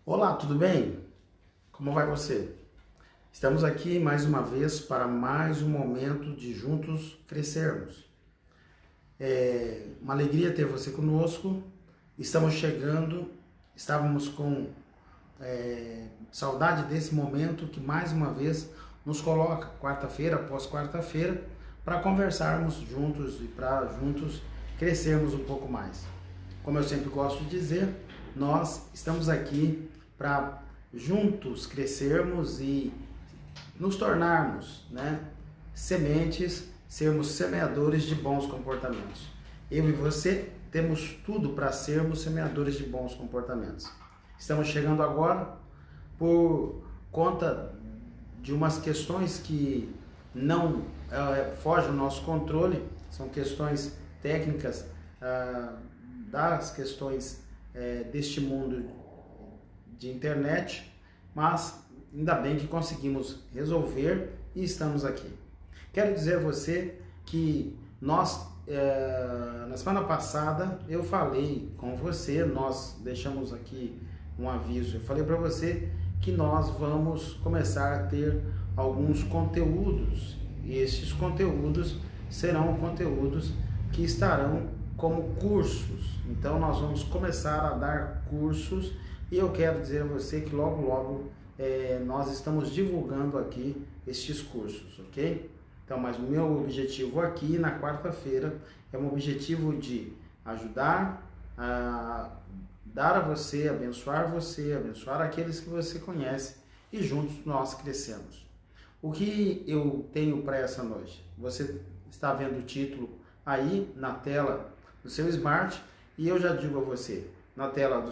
Olá, tudo bem? Como vai você? Estamos aqui mais uma vez para mais um momento de juntos crescermos. É uma alegria ter você conosco. Estamos chegando, estávamos com saudade desse momento que mais uma vez nos coloca, quarta-feira após quarta-feira, para conversarmos juntos e para juntos crescermos um pouco mais. Como eu sempre gosto de dizer, nós estamos aqui para juntos crescermos e nos tornarmos, sementes, sermos semeadores de bons comportamentos. Eu e você temos tudo para sermos semeadores de bons comportamentos. Estamos chegando agora por conta de umas questões que não fogem ao nosso controle, são questões técnicas das questões deste mundo de internet, mas ainda bem que conseguimos resolver e estamos aqui. Quero dizer a você que nós, na semana passada, eu falei com você, nós deixamos aqui um aviso, eu falei para você que nós vamos começar a ter alguns conteúdos, e esses conteúdos serão conteúdos que estarão como cursos. Então nós vamos começar a dar cursos e eu quero dizer a você que logo nós estamos divulgando aqui estes cursos, ok? Então, mas o meu objetivo aqui na quarta-feira é um objetivo de ajudar a dar a você, abençoar aqueles que você conhece e juntos nós crescemos. O que eu tenho para essa noite? Você está vendo o título aí na tela do seu smart e eu já digo a você, na tela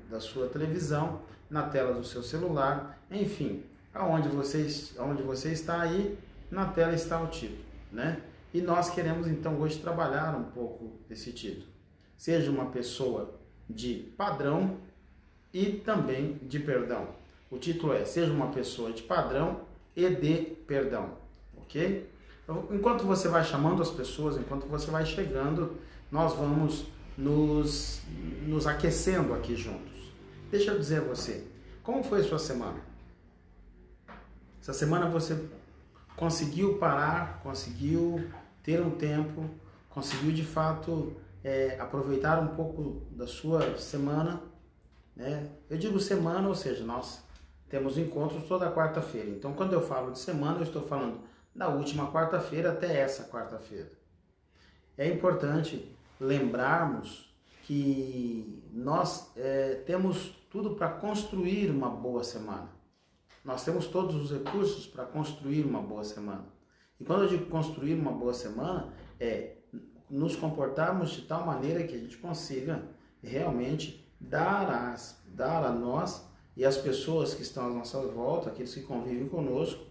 da sua televisão, na tela do seu celular, enfim, onde você está aí, na tela está o título, né? E nós queremos então hoje trabalhar um pouco esse título. Seja uma pessoa de padrão e também de perdão. O título é Seja uma pessoa de padrão e de perdão, ok? Então, enquanto você vai chamando as pessoas, enquanto você vai chegando, nós vamos nos aquecendo aqui juntos. Deixa eu dizer a você, como foi a sua semana? Essa semana você conseguiu parar, conseguiu ter um tempo, conseguiu de fato aproveitar um pouco da sua semana, né? Eu digo semana, ou seja, nós temos encontros toda quarta-feira. Então, quando eu falo de semana, eu estou falando da última quarta-feira até essa quarta-feira. É importante lembrarmos que nós temos tudo para construir uma boa semana. Nós temos todos os recursos para construir uma boa semana. E quando eu digo construir uma boa semana, é nos comportarmos de tal maneira que a gente consiga realmente dar a nós e às pessoas que estão à nossa volta, aqueles que convivem conosco,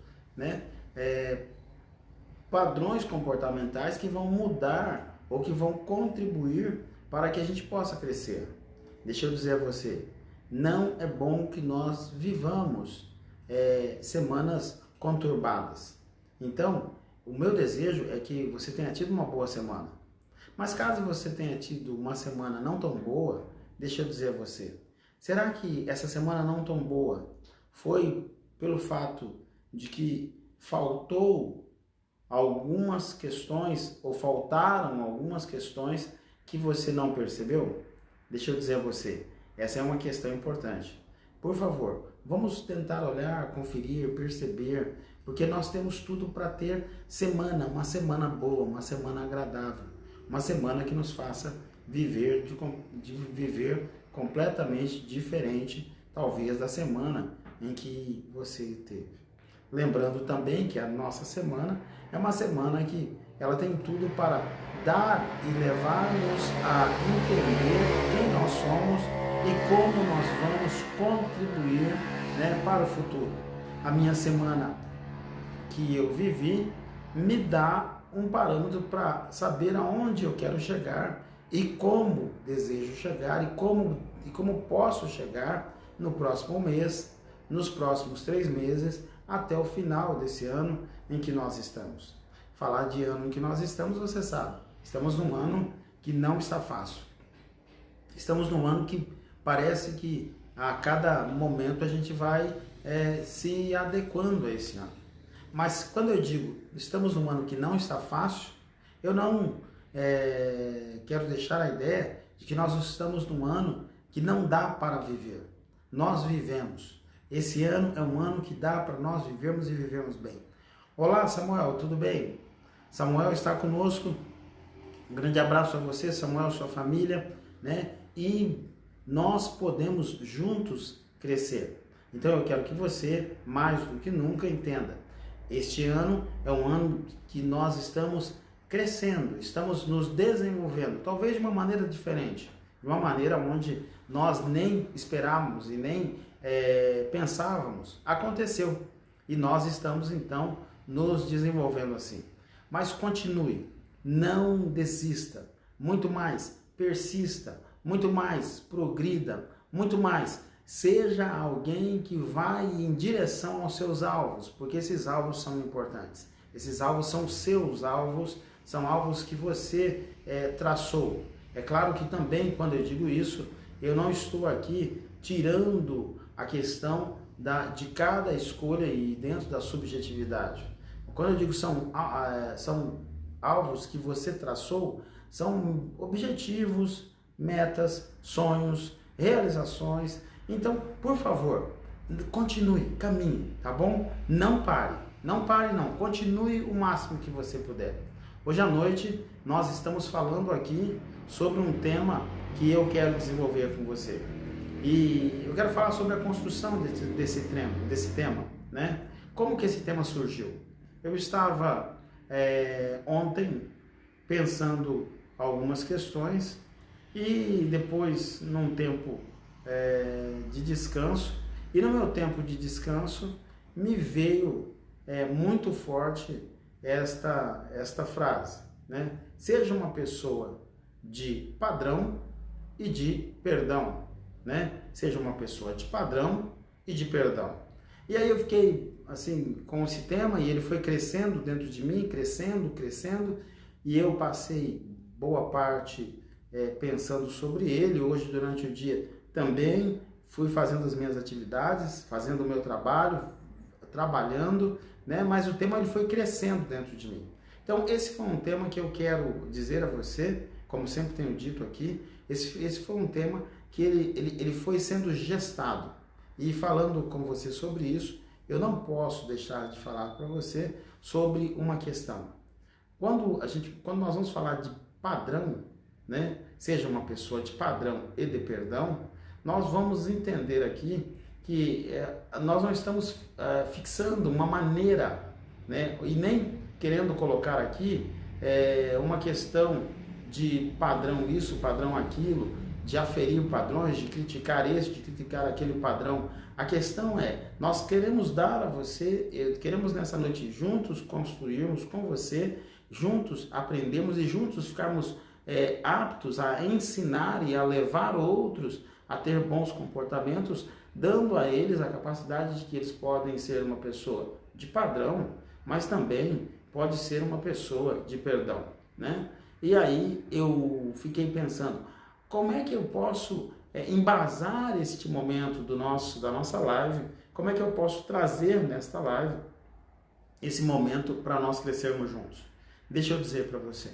padrões comportamentais que vão mudar ou que vão contribuir para que a gente possa crescer. Deixa eu dizer a você, não é bom que nós vivamos semanas conturbadas. Então, o meu desejo é que você tenha tido uma boa semana. Mas caso você tenha tido uma semana não tão boa, deixa eu dizer a você, será que essa semana não tão boa foi pelo fato de que faltou algumas questões ou faltaram algumas questões que você não percebeu? Deixa eu dizer a você, essa é uma questão importante. Por favor, vamos tentar olhar, conferir, perceber, porque nós temos tudo para ter uma semana boa, uma semana agradável, uma semana que nos faça viver completamente diferente, talvez, da semana em que você teve. Lembrando também que a nossa semana é uma semana que ela tem tudo para dar e levar-nos a entender quem nós somos e como nós vamos contribuir para o futuro. A minha semana que eu vivi me dá um parâmetro para saber aonde eu quero chegar e como desejo chegar e como posso chegar no próximo mês, nos próximos 3 meses, até o final desse ano em que nós estamos. Falar de ano em que nós estamos, você sabe, estamos num ano que não está fácil. Estamos num ano que parece que a cada momento a gente vai se adequando a esse ano. Mas quando eu digo estamos num ano que não está fácil, eu não quero deixar a ideia de que nós estamos num ano que não dá para viver. Nós vivemos. Esse ano é um ano que dá para nós vivermos e vivermos bem. Olá, Samuel, tudo bem? Samuel está conosco. Um grande abraço a você, Samuel, sua família, né? E nós podemos juntos crescer. Então eu quero que você, mais do que nunca, entenda. Este ano é um ano que nós estamos crescendo, estamos nos desenvolvendo, talvez de uma maneira diferente, de uma maneira onde nós nem esperávamos e nem pensávamos. Aconteceu e nós estamos então nos desenvolvendo assim. Mas continue, não desista, muito mais, persista, muito mais, progrida, muito mais. Seja alguém que vai em direção aos seus alvos, porque esses alvos são importantes. Esses alvos são seus alvos, são alvos que você traçou. É claro que também, quando eu digo isso, eu não estou aqui tirando a questão de cada escolha e dentro da subjetividade. Quando eu digo são alvos que você traçou, são objetivos, metas, sonhos, realizações. Então, por favor, continue, caminhe, tá bom? Não pare, não pare não, continue o máximo que você puder. Hoje à noite nós estamos falando aqui sobre um tema que eu quero desenvolver com você. E eu quero falar sobre a construção desse tema, né? Como que esse tema surgiu? Eu estava ontem pensando algumas questões e depois, num tempo de descanso, e no meu tempo de descanso me veio muito forte esta frase, né? Seja uma pessoa de padrão e de perdão, né? Seja uma pessoa de padrão e de perdão. E aí eu fiquei assim com esse tema e ele foi crescendo dentro de mim, crescendo, e eu passei boa parte pensando sobre ele. Hoje, durante o dia, também fui fazendo as minhas atividades, fazendo o meu trabalho, trabalhando, né? Mas o tema ele foi crescendo dentro de mim. Então, esse foi um tema que eu quero dizer a você, como sempre tenho dito aqui, esse foi um tema que ele foi sendo gestado. E falando com você sobre isso, eu não posso deixar de falar para você sobre uma questão. Quando nós vamos falar de padrão, né? Seja uma pessoa de padrão e de perdão, nós vamos entender aqui que nós não estamos fixando uma maneira, né? E nem querendo colocar aqui uma questão de padrão isso, padrão aquilo, de aferir padrões, de criticar esse, de criticar aquele padrão. A questão nós queremos dar a você, queremos nessa noite juntos construirmos com você, juntos aprendemos e juntos ficarmos aptos a ensinar e a levar outros a ter bons comportamentos, dando a eles a capacidade de que eles podem ser uma pessoa de padrão, mas também pode ser uma pessoa de perdão, né? E aí eu fiquei pensando, como é que eu posso embasar este momento da nossa live? Como é que eu posso trazer nesta live esse momento para nós crescermos juntos? Deixa eu dizer para você.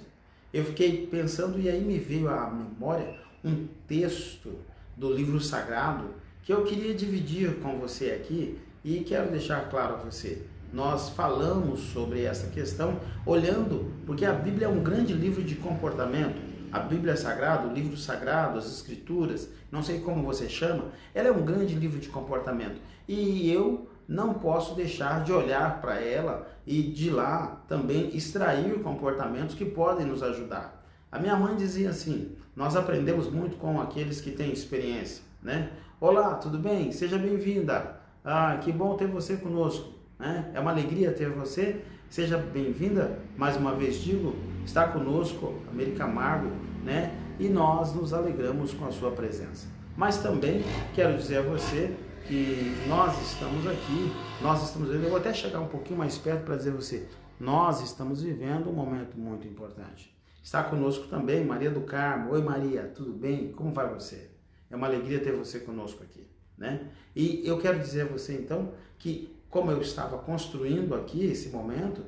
Eu fiquei pensando e aí me veio à memória um texto do livro sagrado que eu queria dividir com você aqui e quero deixar claro a você. Nós falamos sobre essa questão olhando, porque a Bíblia é um grande livro de comportamento. A Bíblia é sagrada, o livro sagrado, as Escrituras, não sei como você chama, ela é um grande livro de comportamento. E eu não posso deixar de olhar para ela e de lá também extrair comportamentos que podem nos ajudar. A minha mãe dizia assim, nós aprendemos muito com aqueles que têm experiência, né? Olá, tudo bem? Seja bem-vinda. Ah, que bom ter você conosco, né? É uma alegria ter você. Seja bem-vinda, mais uma vez digo, está conosco a Mary Camargo, né? E nós nos alegramos com a sua presença. Mas também quero dizer a você que nós estamos aqui, eu vou até chegar um pouquinho mais perto para dizer a você, nós estamos vivendo um momento muito importante. Está conosco também Maria do Carmo. Oi Maria, tudo bem? Como vai você? É uma alegria ter você conosco aqui. né? E eu quero dizer a você então que, como eu estava construindo aqui esse momento,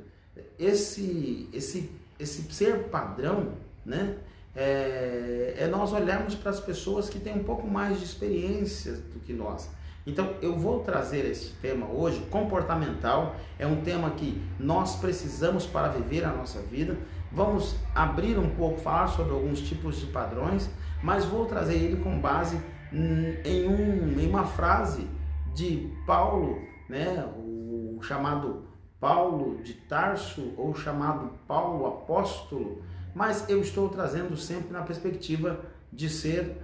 esse ser padrão, né? É nós olharmos para as pessoas que têm um pouco mais de experiência do que nós. Então eu vou trazer esse tema hoje, comportamental, é um tema que nós precisamos para viver a nossa vida. Vamos abrir um pouco, falar sobre alguns tipos de padrões, mas vou trazer ele com base em uma frase de Paulo, né, o chamado Paulo de Tarso, ou chamado Paulo apóstolo, mas eu estou trazendo sempre na perspectiva de ser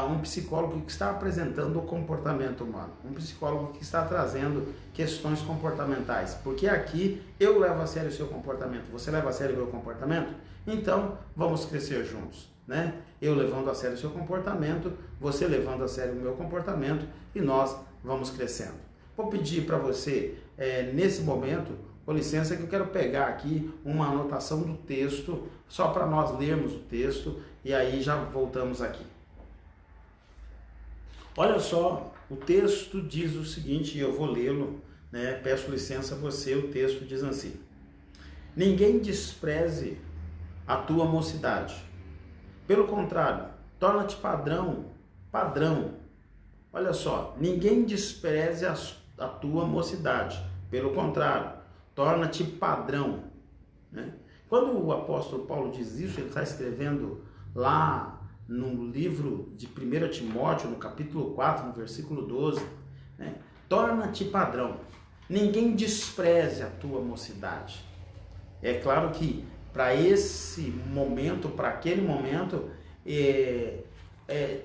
um psicólogo que está apresentando o comportamento humano, um psicólogo que está trazendo questões comportamentais, porque aqui eu levo a sério o seu comportamento, você leva a sério o meu comportamento, então vamos crescer juntos, né? Eu levando a sério o seu comportamento, você levando a sério o meu comportamento, e nós vamos crescendo. Vou pedir para você, nesse momento, com licença, que eu quero pegar aqui uma anotação do texto, só para nós lermos o texto, e aí já voltamos aqui. Olha só, o texto diz o seguinte, e eu vou lê-lo, né? Peço licença a você, o texto diz assim: ninguém despreze a tua mocidade. Pelo contrário, torna-te padrão. Olha só, ninguém despreze a tua mocidade. Pelo contrário, torna-te padrão, né? Quando o apóstolo Paulo diz isso, ele está escrevendo lá no livro de 1 Timóteo, no capítulo 4, no versículo 12, né? Torna-te padrão. Ninguém despreze a tua mocidade. É claro que para esse momento, para aquele momento,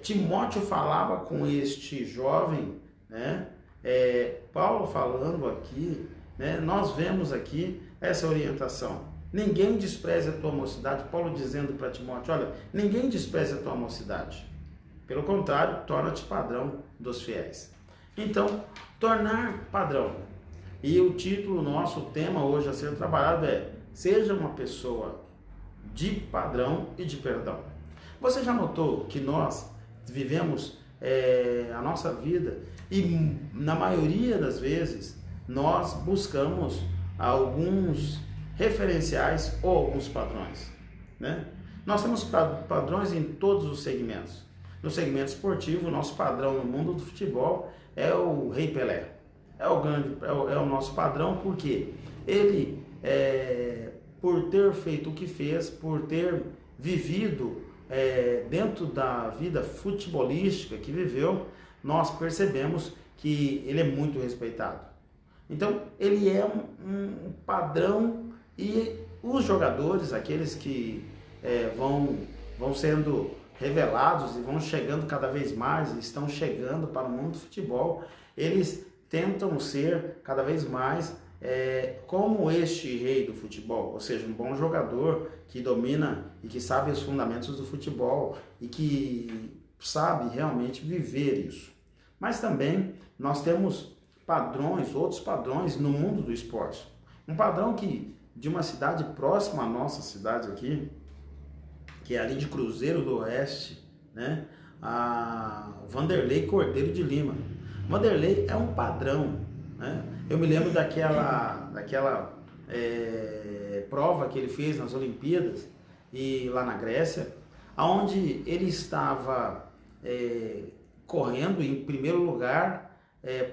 Timóteo falava com este jovem, né? Paulo falando aqui, né? Nós vemos aqui essa orientação. Ninguém despreze a tua mocidade. Paulo dizendo para Timóteo, olha, ninguém despreze a tua mocidade. Pelo contrário, torna-te padrão dos fiéis. Então, tornar padrão. E o título nosso, o tema hoje a ser trabalhado é: seja uma pessoa de padrão e de perdão. Você já notou que nós vivemos a nossa vida e na maioria das vezes nós buscamos alguns referenciais ou alguns padrões, né? Nós temos padrões em todos os segmentos. No segmento esportivo, o nosso padrão no mundo do futebol é o Rei Pelé. É o nosso padrão, porque ele, por ter feito o que fez, por ter vivido dentro da vida futebolística que viveu, nós percebemos que ele é muito respeitado. Então, ele é um padrão. E os jogadores, aqueles que vão sendo revelados e vão chegando cada vez mais, estão chegando para o mundo do futebol, eles tentam ser cada vez mais como este rei do futebol, ou seja, um bom jogador que domina e que sabe os fundamentos do futebol e que sabe realmente viver isso. Mas também nós temos padrões, outros padrões no mundo do esporte. Um padrão de uma cidade próxima à nossa cidade aqui, que é ali de Cruzeiro do Oeste, né? A Vanderlei Cordeiro de Lima. Vanderlei é um padrão, né? Eu me lembro daquela prova que ele fez nas Olimpíadas e lá na Grécia, onde ele estava correndo em primeiro lugar,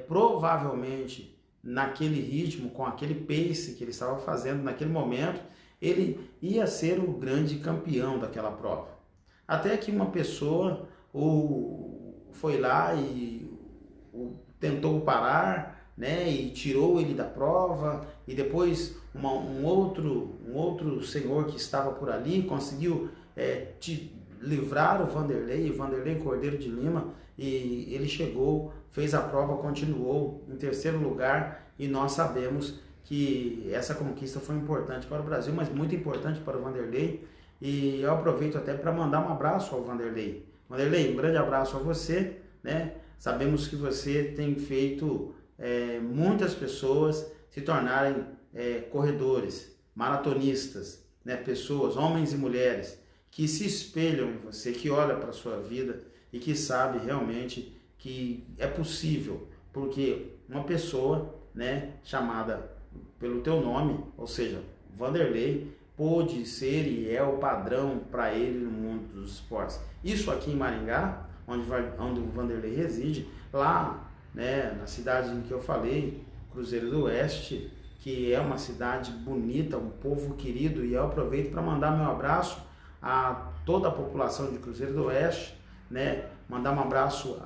provavelmente naquele ritmo, com aquele pace que ele estava fazendo naquele momento, ele ia ser o grande campeão daquela prova. Até que uma pessoa foi lá e tentou parar, né, e tirou ele da prova, e depois um outro senhor que estava por ali conseguiu livrar o Vanderlei Cordeiro de Lima, e ele chegou, fez a prova, continuou em terceiro lugar, e nós sabemos que essa conquista foi importante para o Brasil, mas muito importante para o Vanderlei, e eu aproveito até para mandar um abraço ao Vanderlei. Vanderlei, um grande abraço a você, né? Sabemos que você tem feito muitas pessoas se tornarem corredores, maratonistas, né? Pessoas, homens e mulheres, que se espelham em você, que olham para a sua vida e que sabe realmente que é possível, porque uma pessoa, né, chamada pelo teu nome, ou seja, Vanderlei, pôde ser e é o padrão para ele no mundo dos esportes. Isso aqui em Maringá, onde o Vanderlei reside, lá, né, na cidade em que eu falei, Cruzeiro do Oeste, que é uma cidade bonita, um povo querido, e eu aproveito para mandar meu abraço a toda a população de Cruzeiro do Oeste, né, mandar um abraço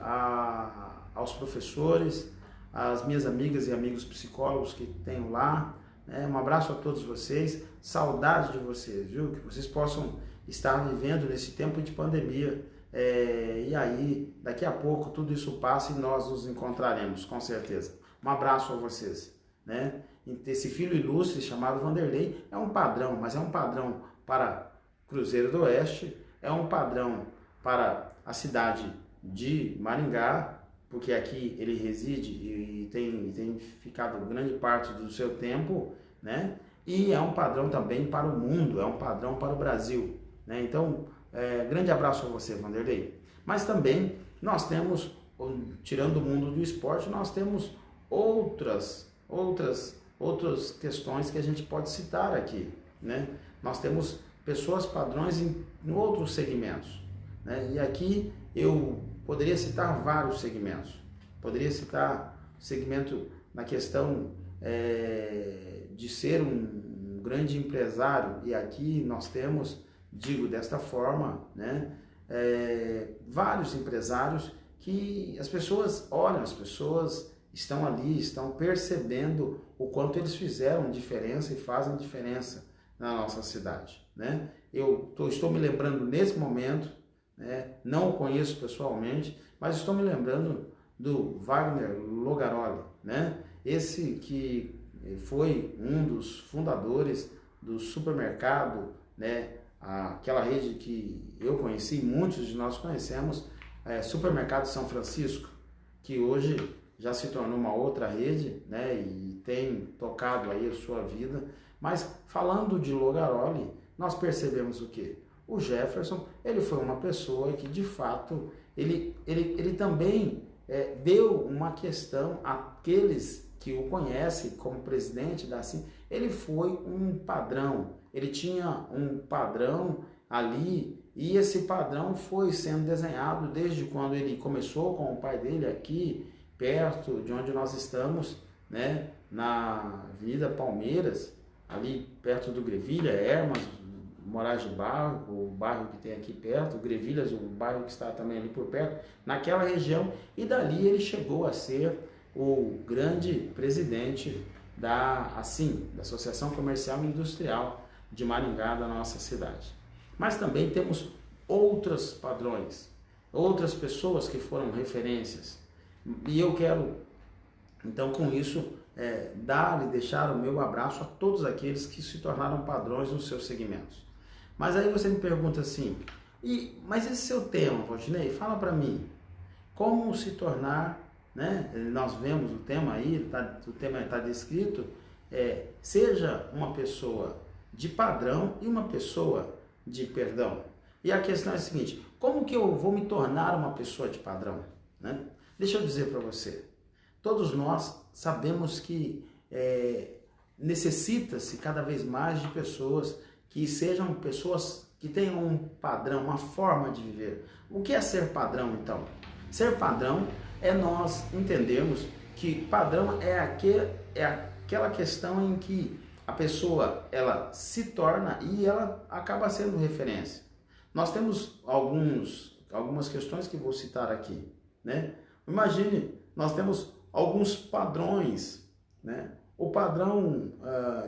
aos professores, às minhas amigas e amigos psicólogos que tenho lá, né, um abraço a todos vocês, saudade de vocês, viu, que vocês possam estar vivendo nesse tempo de pandemia, e aí, daqui a pouco tudo isso passa e nós nos encontraremos, com certeza. Um abraço a vocês, né? Esse filho ilustre chamado Vanderlei é um padrão, mas é um padrão para Cruzeiro do Oeste, é um padrão para a cidade de Maringá, porque aqui ele reside e tem ficado grande parte do seu tempo, né? E é um padrão também para o mundo, é um padrão para o Brasil, né? Então, grande abraço a você, Vanderlei. Mas também nós temos, tirando o mundo do esporte, nós temos outras questões que a gente pode citar aqui, né? Nós temos pessoas padrões em outros segmentos, né? E aqui eu poderia citar vários segmentos. Poderia citar o segmento na questão de ser um grande empresário, e aqui nós temos, digo desta forma, né, vários empresários que as pessoas olham, as pessoas estão ali, estão percebendo o quanto eles fizeram diferença e fazem diferença na nossa cidade, né? Estou me lembrando nesse momento, né, não o conheço pessoalmente, mas estou me lembrando do Wagner Logaroli, né? Esse que foi um dos fundadores do supermercado, né? Aquela rede que eu conheci, muitos de nós conhecemos, Supermercado São Francisco, que hoje já se tornou uma outra rede, né, e tem tocado aí a sua vida. Mas falando de Logaroli, nós percebemos o quê? O Jefferson, ele foi uma pessoa que de fato, ele também deu uma questão àqueles que o conhecem como presidente da assim, ele foi um padrão, ele tinha um padrão ali, e esse padrão foi sendo desenhado desde quando ele começou com o pai dele aqui, perto de onde nós estamos, né, na Avenida Palmeiras, ali perto do Grevilha, Hermas, Moraes de Barro, o bairro que tem aqui perto, Grevilhas, o bairro que está também ali por perto, naquela região, e dali ele chegou a ser o grande presidente da Associação Comercial e Industrial de Maringá, da nossa cidade. Mas também temos outros padrões, outras pessoas que foram referências, e eu quero, então, com isso, deixar o meu abraço a todos aqueles que se tornaram padrões nos seus segmentos. Mas aí você me pergunta assim, mas esse seu tema, Valdinei, fala para mim, como se tornar, né? Nós vemos o tema aí, o tema está descrito, seja uma pessoa de padrão e uma pessoa de perdão. E a questão é a seguinte, como que eu vou me tornar uma pessoa de padrão, né? Deixa eu dizer para você, todos nós sabemos que necessita-se cada vez mais de pessoas que sejam pessoas que tenham um padrão, uma forma de viver. O que é ser padrão, então? Ser padrão é nós entendermos que padrão é aquela questão em que a pessoa ela se torna e ela acaba sendo referência. Nós temos algumas questões que vou citar aqui, né? Imagine, nós temos alguns padrões, né? O padrão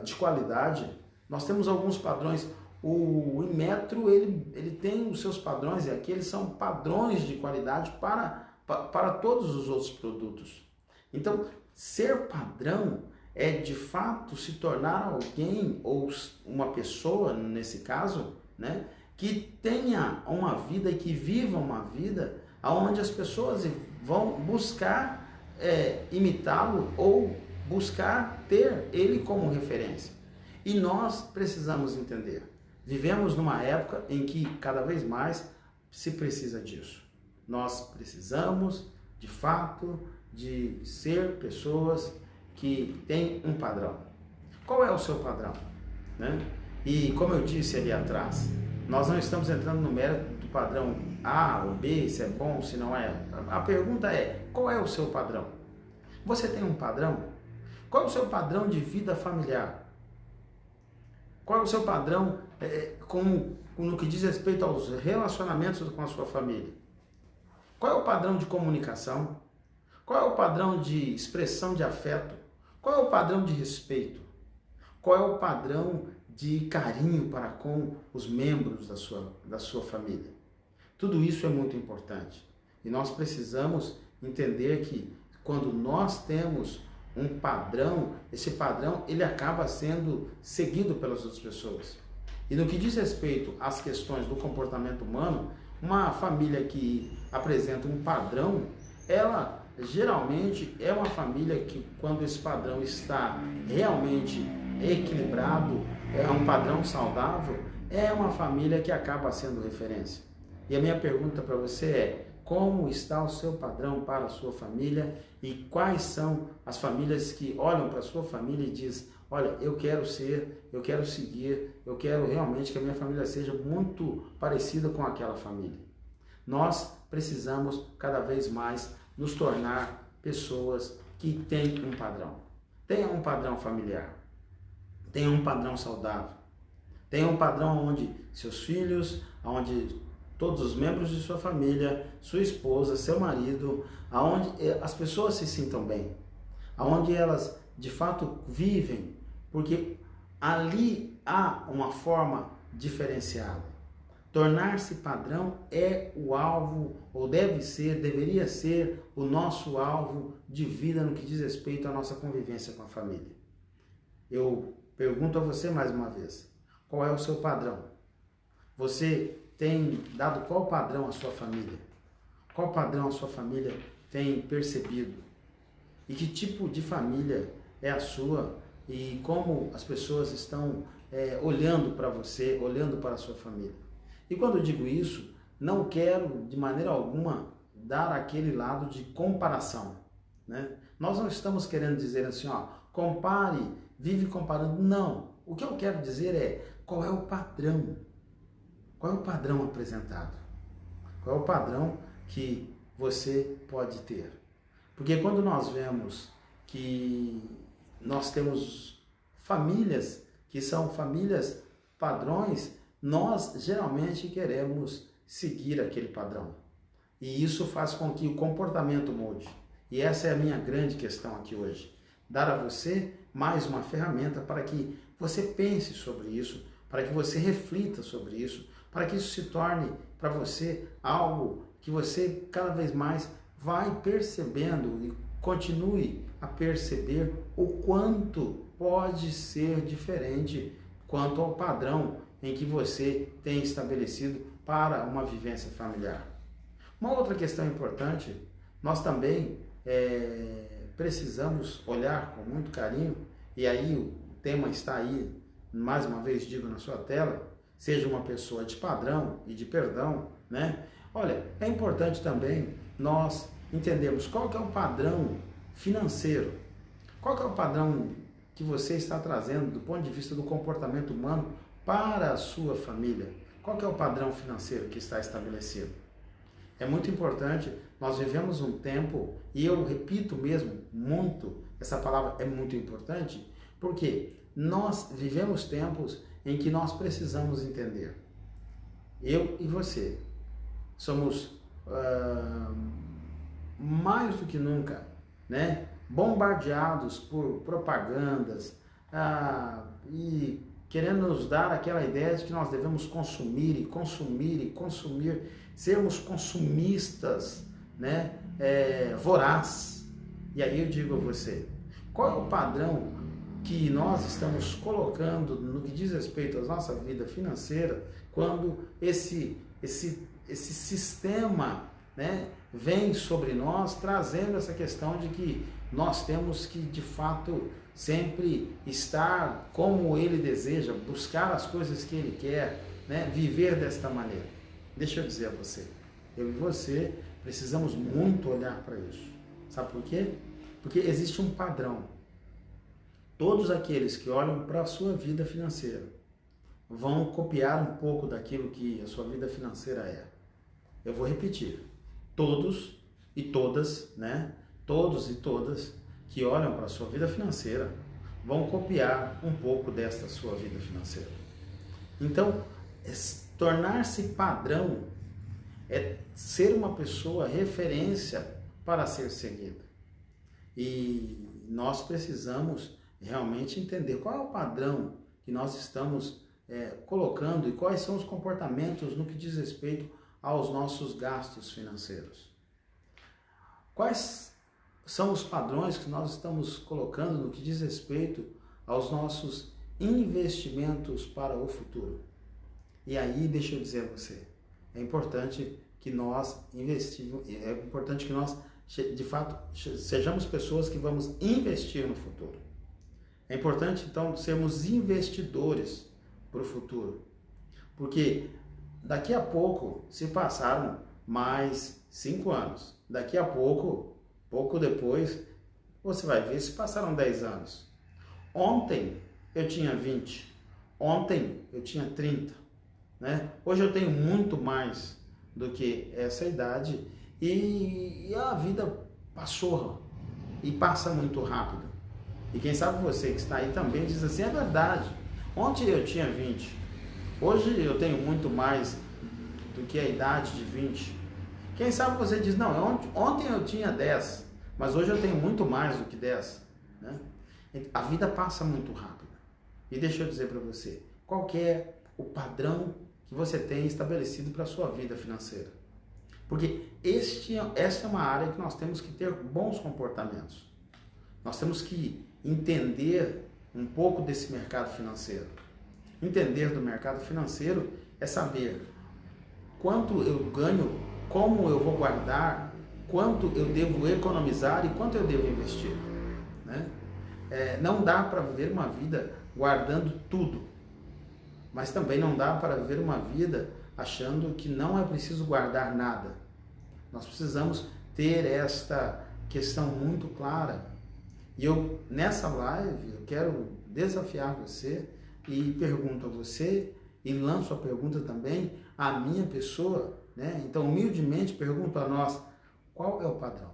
de qualidade, nós temos alguns padrões. O Inmetro, ele tem os seus padrões, e aqui eles são padrões de qualidade para todos os outros produtos. Então, ser padrão é de fato se tornar alguém, ou uma pessoa, nesse caso, né, que tenha uma vida e que viva uma vida onde as pessoas vão buscar imitá-lo ou buscar ter ele como referência. E nós precisamos entender, vivemos numa época em que cada vez mais se precisa disso. Nós precisamos de fato, de ser pessoas que têm um padrão. Qual é o seu padrão? Né? E como eu disse ali atrás, nós não estamos entrando no mérito do padrão A ou B, se é bom, se não é. A pergunta é, qual é o seu padrão? Você tem um padrão? Qual é o seu padrão de vida familiar? Qual é o seu padrão no que diz respeito aos relacionamentos com a sua família? Qual é o padrão de comunicação? Qual é o padrão de expressão de afeto? Qual é o padrão de respeito? Qual é o padrão de carinho para com os membros da sua família? Tudo isso é muito importante. E nós precisamos entender que quando nós temos um padrão, esse padrão ele acaba sendo seguido pelas outras pessoas. E no que diz respeito às questões do comportamento humano, uma família que apresenta um padrão, ela geralmente é uma família que, quando esse padrão está realmente equilibrado, é um padrão saudável, é uma família que acaba sendo referência. E a minha pergunta para você é, como está o seu padrão para a sua família e quais são as famílias que olham para a sua família e dizem, olha, eu quero ser, eu quero seguir, eu quero realmente que a minha família seja muito parecida com aquela família. Nós precisamos cada vez mais nos tornar pessoas que têm um padrão. Tenha um padrão familiar, tenha um padrão saudável, tenha um padrão onde seus filhos, onde todos os membros de sua família, sua esposa, seu marido, aonde as pessoas se sintam bem, aonde elas de fato vivem, porque ali há uma forma diferenciada. Tornar-se padrão é o alvo, ou deveria ser o nosso alvo de vida no que diz respeito à nossa convivência com a família. Eu pergunto a você mais uma vez, qual é o seu padrão? Você tem dado qual padrão à sua família? Qual padrão a sua família tem percebido? E que tipo de família é a sua? E como as pessoas estão olhando para você, olhando para a sua família? E quando eu digo isso, não quero de maneira alguma dar aquele lado de comparação, né? Nós não estamos querendo dizer assim, ó, compare, vive comparando. Não. O que eu quero dizer é, qual é o padrão? Qual é o padrão apresentado? Qual é o padrão que você pode ter? Porque quando nós vemos que nós temos famílias que são famílias padrões, nós geralmente queremos seguir aquele padrão. E isso faz com que o comportamento mude. E essa é a minha grande questão aqui hoje. Dar a você mais uma ferramenta para que você pense sobre isso, para que você reflita sobre isso, para que isso se torne para você algo que você cada vez mais vai percebendo e continue a perceber o quanto pode ser diferente quanto ao padrão em que você tem estabelecido para uma vivência familiar. Uma outra questão importante, nós também precisamos olhar com muito carinho, e aí o tema está aí, mais uma vez digo na sua tela, seja uma pessoa de padrão e de perdão, né? Olha, é importante também nós entendermos qual que é o padrão financeiro, qual que é o padrão que você está trazendo do ponto de vista do comportamento humano para a sua família. Qual que é o padrão financeiro que está estabelecido? É muito importante, nós vivemos um tempo, e eu repito mesmo muito, essa palavra é muito importante, porque nós vivemos tempos em que nós precisamos entender. Eu e você somos mais do que nunca, né, bombardeados por propagandas e querendo nos dar aquela ideia de que nós devemos consumir e consumir e consumir, sermos consumistas, né, voraz. E aí eu digo a você, qual é o padrão que nós estamos colocando no que diz respeito à nossa vida financeira quando esse sistema, né, vem sobre nós trazendo essa questão de que nós temos que de fato sempre estar como ele deseja, buscar as coisas que ele quer, né, viver desta maneira. Deixa eu dizer a você, eu e você Precisamos muito olhar para isso. Sabe por quê? Porque existe um padrão. Todos aqueles que olham para a sua vida financeira vão copiar um pouco daquilo que a sua vida financeira é. Eu vou repetir. Todos e todas, né? Todos e todas que olham para a sua vida financeira vão copiar um pouco desta sua vida financeira. Então, tornar-se padrão é ser uma pessoa referência para ser seguida. E nós precisamos realmente entender qual é o padrão que nós estamos colocando e quais são os comportamentos no que diz respeito aos nossos gastos financeiros. Quais são os padrões que nós estamos colocando no que diz respeito aos nossos investimentos para o futuro? E aí, deixa eu dizer a você, é importante que nós de fato, sejamos pessoas que vamos investir no futuro. É importante, então, sermos investidores para o futuro. Porque daqui a pouco se passaram mais 5 anos. Daqui a pouco depois, você vai ver se passaram 10 anos. Ontem eu tinha 20. Ontem eu tinha 30. Né? Hoje eu tenho muito mais do que essa idade e a vida passou e passa muito rápido. E quem sabe você que está aí também diz assim, é verdade, ontem eu tinha 20, hoje eu tenho muito mais do que a idade de 20. Quem sabe você diz, não, ontem eu tinha 10, mas hoje eu tenho muito mais do que 10. Né? A vida passa muito rápido. E deixa eu dizer para você, qual que é o padrão que você tem estabelecido para a sua vida financeira? Porque esta é uma área que nós temos que ter bons comportamentos. Nós temos que entender um pouco desse mercado financeiro. Entender do mercado financeiro é saber quanto eu ganho, como eu vou guardar, quanto eu devo economizar e quanto eu devo investir. Né? Não dá para viver uma vida guardando tudo, mas também não dá para viver uma vida achando que não é preciso guardar nada. Nós precisamos ter esta questão muito clara. E eu, nessa live, eu quero desafiar você e pergunto a você, e lanço a pergunta também à minha pessoa, né? Então, humildemente, pergunto a nós, qual é o padrão?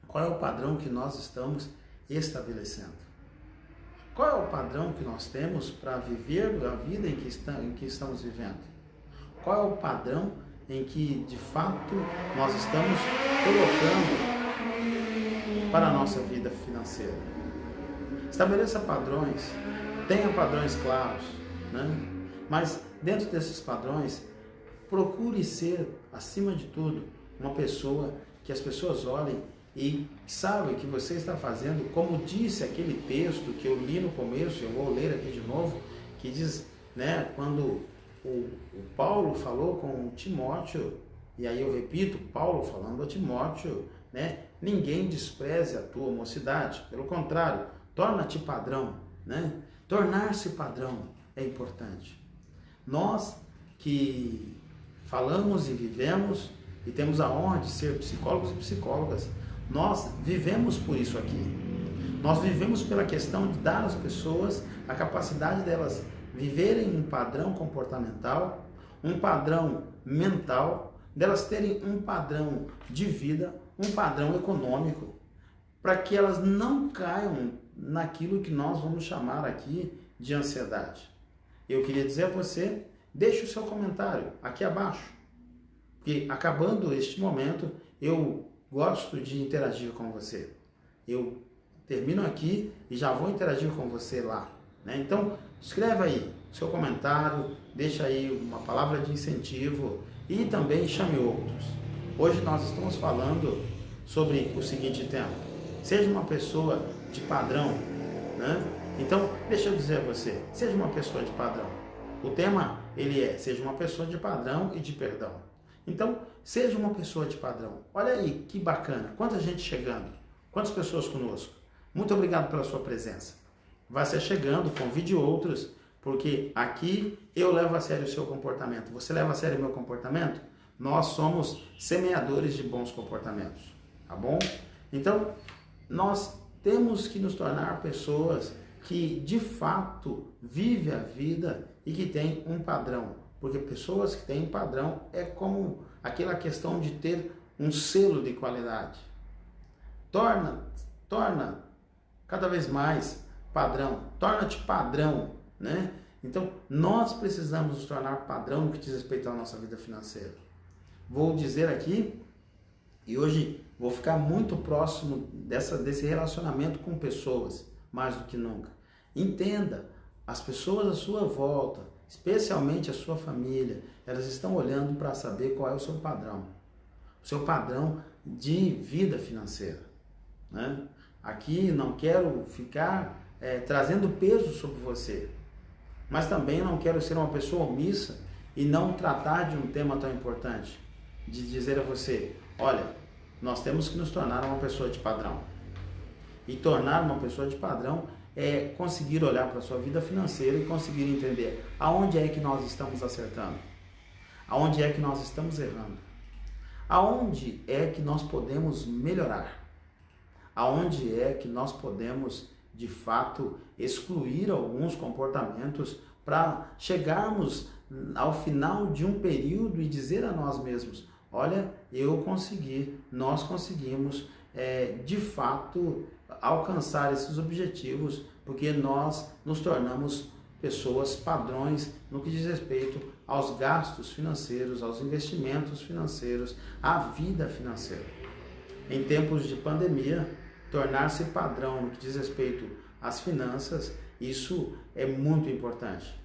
Qual é o padrão que nós estamos estabelecendo? Qual é o padrão que nós temos para viver a vida em que estamos vivendo? Qual é o padrão em que, de fato, nós estamos colocando para a nossa vida financeira? Estabeleça padrões, tenha padrões claros, né? Mas dentro desses padrões, procure ser, acima de tudo, uma pessoa que as pessoas olhem e sabem que você está fazendo, como disse aquele texto que eu li no começo, eu vou ler aqui de novo, que diz, né, quando o Paulo falou com Timóteo, e aí eu repito, Paulo falando a Timóteo, né, ninguém despreze a tua mocidade, pelo contrário, torna-te padrão, né? Tornar-se padrão é importante. Nós que falamos e vivemos e temos a honra de ser psicólogos e psicólogas, nós vivemos por isso aqui. Nós vivemos pela questão de dar às pessoas a capacidade delas viverem um padrão comportamental, um padrão mental, delas terem um padrão de vida, um padrão econômico, para que elas não caiam naquilo que nós vamos chamar aqui de ansiedade. Eu queria dizer a você, deixe o seu comentário aqui abaixo, porque acabando este momento, eu gosto de interagir com você. Eu termino aqui e já vou interagir com você lá, né? Então, escreva aí seu comentário, deixa aí uma palavra de incentivo e também chame outros. Hoje nós estamos falando sobre o seguinte tema: seja uma pessoa de padrão, né? Então, deixa eu dizer a você, seja uma pessoa de padrão. O tema, ele seja uma pessoa de padrão e de perdão. Então, seja uma pessoa de padrão. Olha aí, que bacana, quanta gente chegando, quantas pessoas conosco. Muito obrigado pela sua presença. Vai ser chegando, convide outros, porque aqui eu levo a sério o seu comportamento. Você leva a sério o meu comportamento? nós somos semeadores de bons comportamentos, tá bom? Então, nós temos que nos tornar pessoas que de fato vivem a vida e que têm um padrão, porque pessoas que têm padrão é como aquela questão de ter um selo de qualidade. Torna cada vez mais padrão, torna-te padrão, né? Então, nós precisamos nos tornar padrão no que diz respeito à nossa vida financeira. Vou dizer aqui, e hoje vou ficar muito próximo desse relacionamento com pessoas, mais do que nunca. Entenda, as pessoas à sua volta, especialmente a sua família, elas estão olhando para saber qual é o seu padrão de vida financeira, né? Aqui não quero ficar trazendo peso sobre você, mas também não quero ser uma pessoa omissa e não tratar de um tema tão importante, de dizer a você, olha, nós temos que nos tornar uma pessoa de padrão. E tornar uma pessoa de padrão é conseguir olhar para a sua vida financeira e conseguir entender aonde é que nós estamos acertando, aonde é que nós estamos errando, aonde é que nós podemos melhorar, aonde é que nós podemos, de fato, excluir alguns comportamentos para chegarmos ao final de um período e dizer a nós mesmos, olha, nós conseguimos, de fato, alcançar esses objetivos, porque nós nos tornamos pessoas padrões no que diz respeito aos gastos financeiros, aos investimentos financeiros, à vida financeira. Em tempos de pandemia, tornar-se padrão no que diz respeito às finanças, isso é muito importante.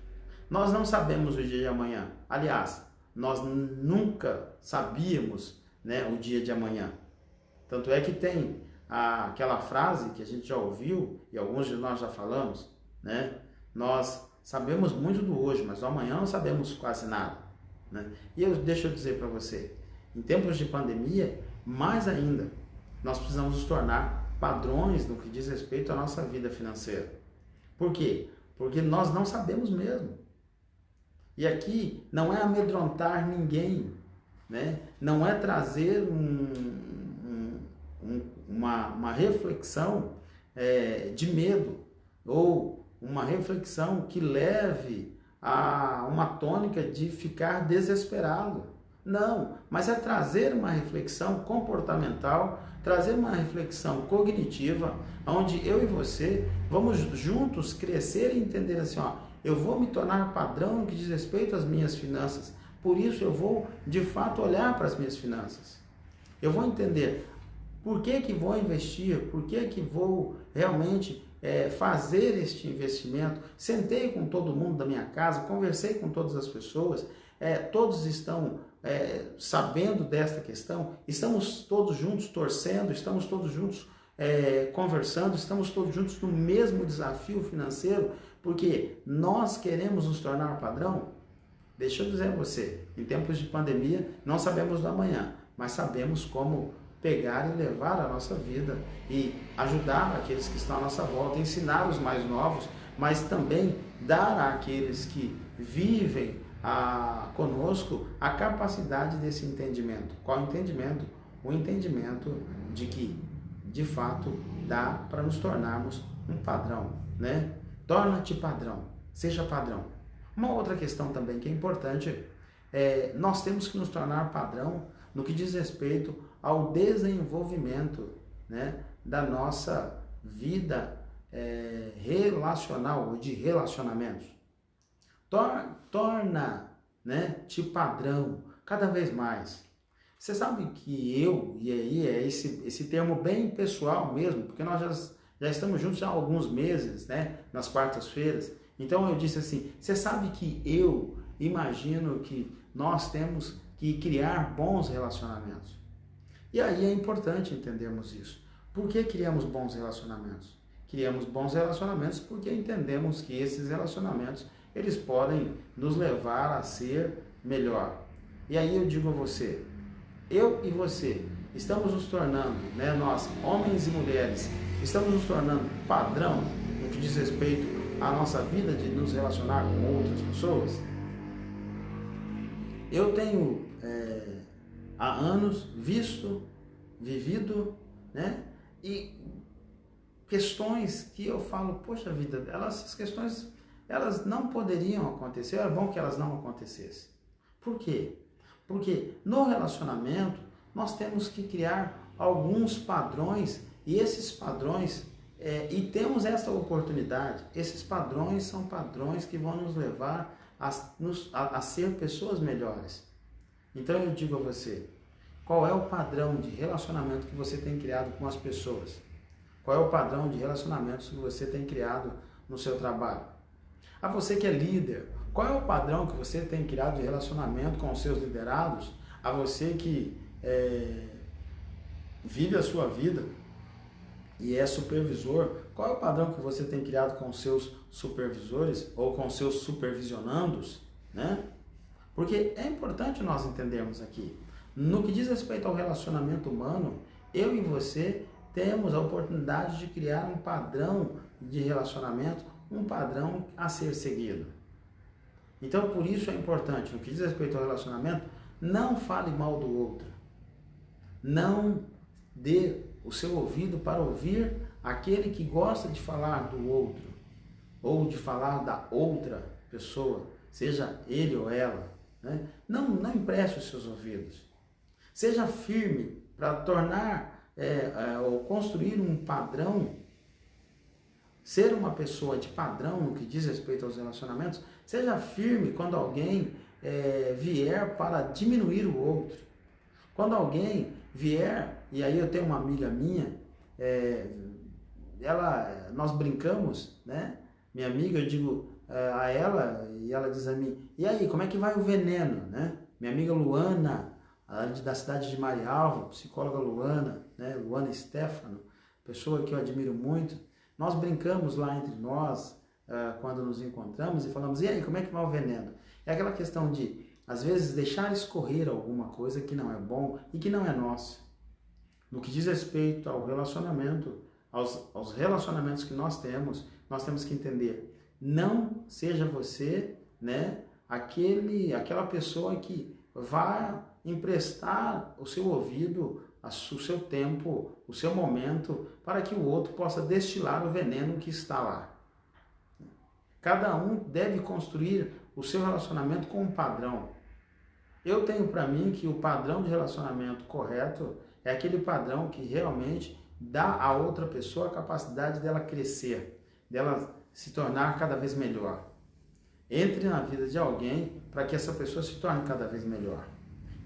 Nós não sabemos o dia de amanhã. Aliás, nós nunca sabíamos, né, o dia de amanhã. Tanto é que tem aquela frase que a gente já ouviu, e alguns de nós já falamos, né? Nós sabemos muito do hoje, mas do amanhã não sabemos quase nada, né? E deixa eu dizer para você, em tempos de pandemia, mais ainda, nós precisamos nos tornar padrões no que diz respeito à nossa vida financeira. Por quê? Porque nós não sabemos mesmo. E aqui não é amedrontar ninguém, né? Não é trazer uma reflexão de medo ou uma reflexão que leve a uma tônica de ficar desesperado. Não, mas é trazer uma reflexão comportamental, trazer uma reflexão cognitiva, onde eu e você vamos juntos crescer e entender assim, ó, eu vou me tornar padrão no que diz respeito às minhas finanças, por isso eu vou de fato olhar para as minhas finanças. Eu vou entender por que vou investir, por que vou realmente fazer este investimento. Sentei com todo mundo da minha casa, conversei com todas as pessoas, todos estão sabendo desta questão, estamos todos juntos torcendo, estamos todos juntos conversando, estamos todos juntos no mesmo desafio financeiro, porque nós queremos nos tornar padrão. Deixa eu dizer a você, em tempos de pandemia, não sabemos do amanhã, mas sabemos como pegar e levar a nossa vida e ajudar aqueles que estão à nossa volta, ensinar os mais novos, mas também dar àqueles que vivem conosco a capacidade desse entendimento. Qual entendimento? O entendimento de que, de fato, dá para nos tornarmos um padrão, né? Torna-te padrão, seja padrão. Uma outra questão também que é importante, nós temos que nos tornar padrão no que diz respeito ao desenvolvimento, né, da nossa vida relacional, ou de relacionamentos. Torna, né, te padrão cada vez mais. Você sabe que e aí é esse termo bem pessoal mesmo, porque nós já estamos juntos há alguns meses, né, nas quartas-feiras. Então eu disse assim, você sabe que eu imagino que nós temos que criar bons relacionamentos. E aí é importante entendermos isso. Por que criamos bons relacionamentos? Criamos bons relacionamentos porque entendemos que esses relacionamentos, eles podem nos levar a ser melhor. E aí eu digo a você, eu e você, estamos nos tornando, né, nós, homens e mulheres, estamos nos tornando padrão no que diz respeito à nossa vida de nos relacionar com outras pessoas? Eu tenho há anos, visto, vivido, né? E questões que eu falo, poxa vida, essas questões, elas não poderiam acontecer, era bom que elas não acontecessem. Por quê? Porque no relacionamento nós temos que criar alguns padrões, e esses padrões, e temos essa oportunidade, esses padrões são padrões que vão nos levar a ser pessoas melhores. Então eu digo a você, qual é o padrão de relacionamento que você tem criado com as pessoas? Qual é o padrão de relacionamentos que você tem criado no seu trabalho? A você que é líder, qual é o padrão que você tem criado de relacionamento com os seus liderados? A você que vive a sua vida e é supervisor, qual é o padrão que você tem criado com os seus supervisores ou com os seus supervisionandos, né? Porque é importante nós entendermos aqui, no que diz respeito ao relacionamento humano, eu e você temos a oportunidade de criar um padrão de relacionamento, um padrão a ser seguido. Então, por isso é importante, no que diz respeito ao relacionamento, não fale mal do outro. Não dê o seu ouvido para ouvir aquele que gosta de falar do outro, ou de falar da outra pessoa, seja ele ou ela, né? Não empreste os seus ouvidos. Seja firme para tornar ou construir um padrão, ser uma pessoa de padrão no que diz respeito aos relacionamentos. Seja firme quando alguém vier para diminuir o outro. Quando alguém vier, e aí eu tenho uma amiga minha, nós brincamos, né? Minha amiga, eu digo a ela, e ela diz a mim, e aí, como é que vai o veneno, né? Minha amiga Luana, da cidade de Marialva, psicóloga Luana, né? Luana Stefano, pessoa que eu admiro muito. Nós brincamos lá entre nós, quando nos encontramos, e falamos, e aí, como é que vai o veneno? É aquela questão de, às vezes, deixar escorrer alguma coisa que não é bom e que não é nosso. No que diz respeito ao relacionamento, aos relacionamentos que nós temos que entender, não seja você, né, aquela pessoa que vai emprestar o seu ouvido, o seu tempo, o seu momento, para que o outro possa destilar o veneno que está lá. Cada um deve construir o seu relacionamento com um padrão. Eu tenho para mim que o padrão de relacionamento correto é aquele padrão que realmente dá à outra pessoa a capacidade dela crescer, dela se tornar cada vez melhor. Entre na vida de alguém para que essa pessoa se torne cada vez melhor.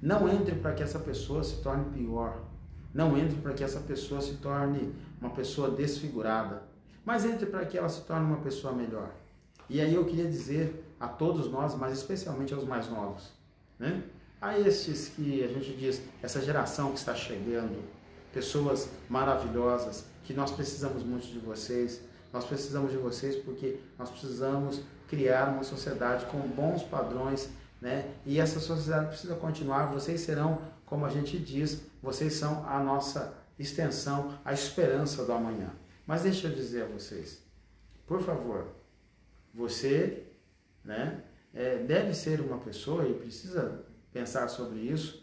Não entre para que essa pessoa se torne pior. Não entre para que essa pessoa se torne uma pessoa desfigurada. Mas entre para que ela se torne uma pessoa melhor. E aí eu queria dizer a todos nós, mas especialmente aos mais novos, né? A estes que a gente diz, essa geração que está chegando, pessoas maravilhosas, que nós precisamos muito de vocês. Nós precisamos de vocês porque nós precisamos criar uma sociedade com bons padrões, né? E essa sociedade precisa continuar. Vocês serão, como a gente diz, vocês são a nossa extensão, a esperança do amanhã. Mas deixa eu dizer a vocês, por favor, você, né, deve ser uma pessoa e precisa pensar sobre isso,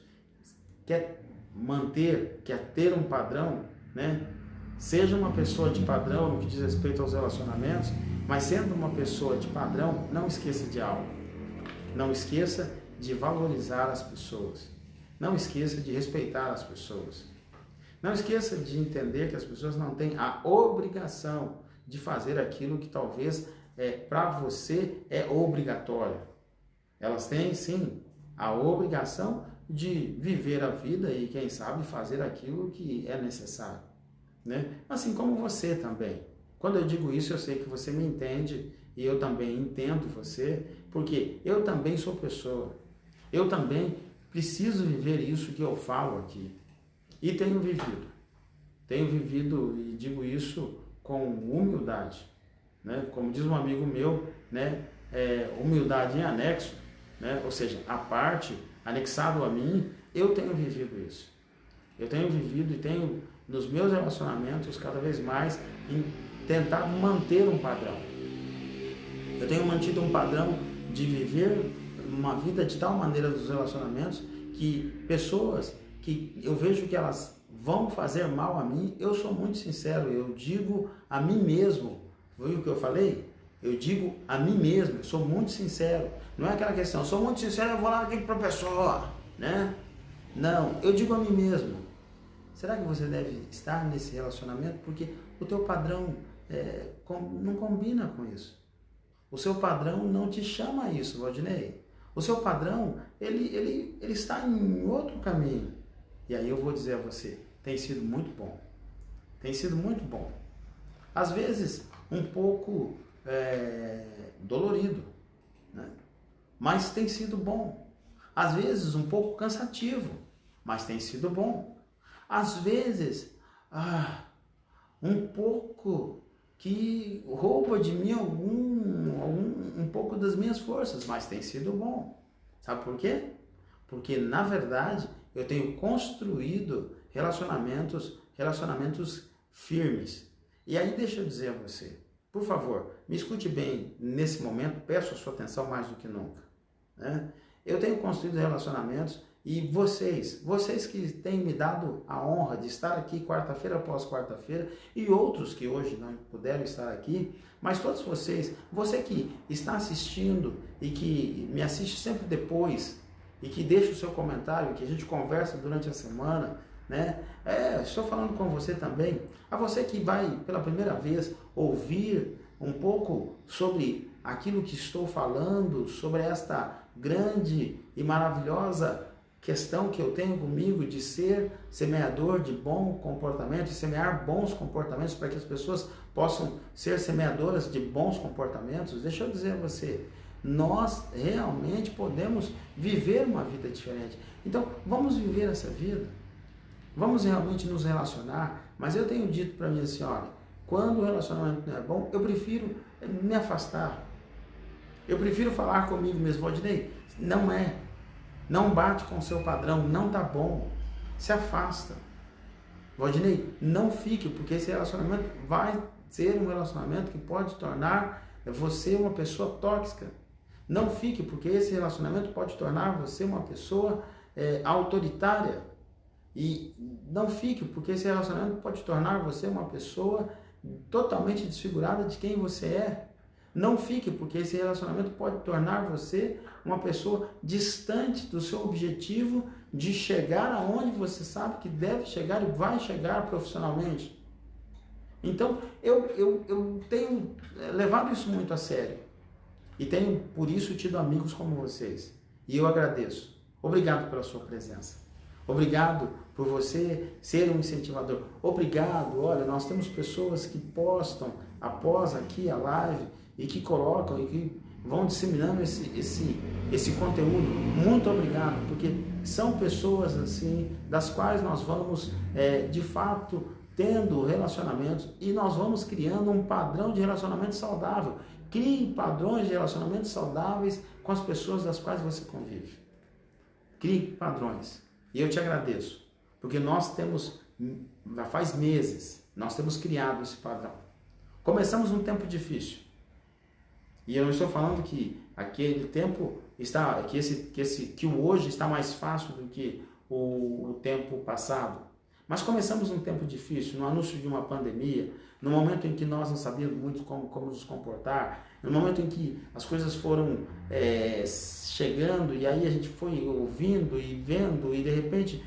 quer ter um padrão, né? Seja uma pessoa de padrão no que diz respeito aos relacionamentos, mas sendo uma pessoa de padrão, não esqueça de algo. Não esqueça de valorizar as pessoas. Não esqueça de respeitar as pessoas. Não esqueça de entender que as pessoas não têm a obrigação de fazer aquilo que talvez para você é obrigatório. Elas têm, sim, a obrigação de viver a vida e, quem sabe, fazer aquilo que é necessário, né? Assim como você também. Quando eu digo isso, eu sei que você me entende e eu também entendo você, porque eu também sou pessoa. Eu também preciso viver isso que eu falo aqui. E tenho vivido. Tenho vivido e digo isso com humildade, né? Como diz um amigo meu, né? Humildade em anexo, né? Ou seja, a parte anexado a mim, eu tenho vivido isso. Eu tenho vivido e tenho, nos meus relacionamentos, cada vez mais, tentado manter um padrão. Eu tenho mantido um padrão de viver uma vida de tal maneira dos relacionamentos que pessoas que eu vejo que elas vão fazer mal a mim, eu sou muito sincero, eu digo a mim mesmo. Viu o que eu falei? Eu digo a mim mesmo, eu sou muito sincero. Não é aquela questão, sou muito sincero, eu vou lá aqui pro professor, né? Não, eu digo a mim mesmo. Será que você deve estar nesse relacionamento? Porque o teu padrão não combina com isso. O seu padrão não te chama a isso, Valdinei. O seu padrão, ele está em outro caminho. E aí eu vou dizer a você, tem sido muito bom. Tem sido muito bom. Às vezes, um pouco dolorido, né? Mas tem sido bom. Às vezes, um pouco cansativo, mas tem sido bom. Às vezes, um pouco que rouba de mim um pouco das minhas forças, mas tem sido bom. Sabe por quê? Porque, na verdade, eu tenho construído relacionamentos firmes. E aí deixa eu dizer a você, por favor, me escute bem nesse momento, peço a sua atenção mais do que nunca, né? Eu tenho construído relacionamentos e vocês que têm me dado a honra de estar aqui quarta-feira após quarta-feira e outros que hoje não puderam estar aqui, mas todos vocês, você que está assistindo e que me assiste sempre depois e que deixa o seu comentário, que a gente conversa durante a semana, né? Estou falando com você também, a você que vai pela primeira vez ouvir um pouco sobre aquilo que estou falando, sobre esta grande e maravilhosa questão que eu tenho comigo de ser semeador de bom comportamento e semear bons comportamentos para que as pessoas possam ser semeadoras de bons comportamentos. Deixa eu dizer a você, nós realmente podemos viver uma vida diferente. Então, vamos viver essa vida. Vamos realmente nos relacionar, mas eu tenho dito para mim assim, olha, quando o relacionamento não é bom, eu prefiro me afastar. Eu prefiro falar comigo mesmo, Valdinei, não bate com o seu padrão, não tá bom, se afasta. Valdinei, não fique, porque esse relacionamento vai ser um relacionamento que pode tornar você uma pessoa tóxica. Não fique, porque esse relacionamento pode tornar você uma pessoa autoritária. E não fique, porque esse relacionamento pode tornar você uma pessoa totalmente desfigurada de quem você é. Não fique, porque esse relacionamento pode tornar você uma pessoa distante do seu objetivo de chegar aonde você sabe que deve chegar e vai chegar profissionalmente. Então, eu tenho levado isso muito a sério. E tenho, por isso, tido amigos como vocês. E eu agradeço. Obrigado pela sua presença. Obrigado por você ser um incentivador. Obrigado, olha, nós temos pessoas que postam após aqui a live e que colocam e que vão disseminando esse conteúdo. Muito obrigado, porque são pessoas assim, das quais nós vamos, de fato, tendo relacionamentos e nós vamos criando um padrão de relacionamento saudável. Crie padrões de relacionamentos saudáveis com as pessoas das quais você convive. Crie padrões. E eu te agradeço, porque nós temos, já faz meses, nós temos criado esse padrão. Começamos num tempo difícil. E eu não estou falando que aquele tempo está, que o hoje está mais fácil do que o tempo passado. Mas começamos num tempo difícil, no anúncio de uma pandemia, no momento em que nós não sabíamos muito como nos comportar, no momento em que as coisas foram chegando e aí a gente foi ouvindo e vendo e de repente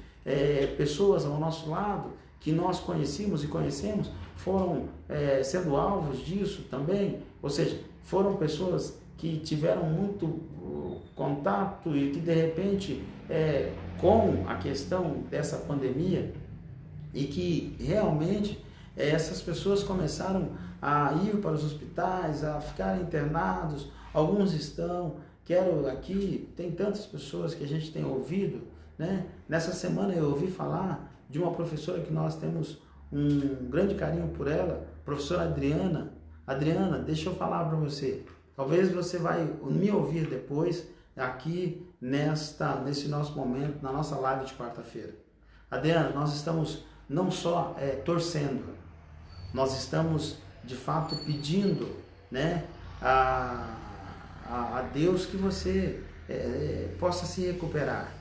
pessoas ao nosso lado que nós conhecemos e conhecemos foram sendo alvos disso também, ou seja, foram pessoas que tiveram muito contato e que de repente com a questão dessa pandemia e que realmente essas pessoas começaram a ir para os hospitais, a ficar internados, alguns estão, tem tantas pessoas que a gente tem ouvido, né? Nessa semana eu ouvi falar de uma professora que nós temos um grande carinho por ela, professora Adriana. Adriana, deixa eu falar para você, talvez você vai me ouvir depois aqui nesse nosso momento, na nossa live de quarta-feira. Adriana, nós estamos não só torcendo, nós estamos de fato pedindo, né, a Deus que você possa se recuperar.